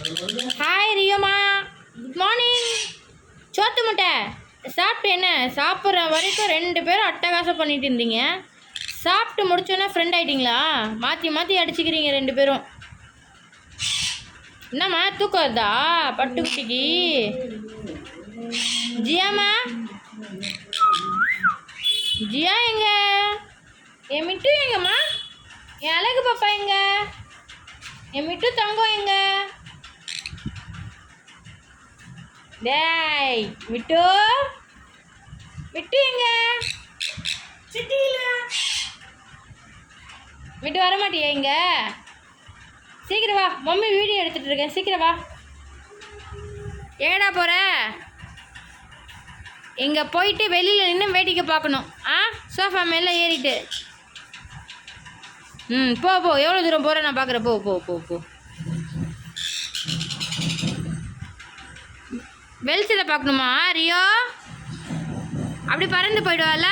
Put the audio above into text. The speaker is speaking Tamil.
Hi ரியோமா, good morning. சோத்து முட்டை சாப்பிட்டு என்ன சாப்பிட்ற வரைக்கும் 2 பேரும் அட்டகாசம் பண்ணிட்டு இருந்தீங்க. சாப்பிட்டு முடிச்சோன்னா ஃப்ரெண்ட் ஆகிட்டிங்களா? மாற்றி மாற்றி அடிச்சுக்கிறீங்க 2 பேரும். என்னம்மா தூக்கம் வருதா பட்டுக்குட்டிக்கு? ஜியாம்மா, ஜியா எங்க? என் மிட்டு எங்கம்மா? என் அழகு பாப்பா எங்க? என் மிட்டு தங்கம் எங்க? டேய் மிட்டு, மிட்டு எங்க? மிட்டு வர மாட்டியா? எங்க சீக்கிரம் வா, மம்மி வீடியோ எடுத்துட்டு இருக்கேன், சீக்கிரம் வா. எங்கடா போற? இங்கே போயிட்டு வெளியில் நின்று வேடிக்கை பார்க்கணும். சோஃபா மேலே ஏறிட்டு போ போ. எவ்வளோ தூரம் போகிற நான் பார்க்குறேன். போ போ போ போ. வெளிச்சத்தை பார்க்கணுமா ரியோ? அப்படி பறந்து போயிடுவாள்.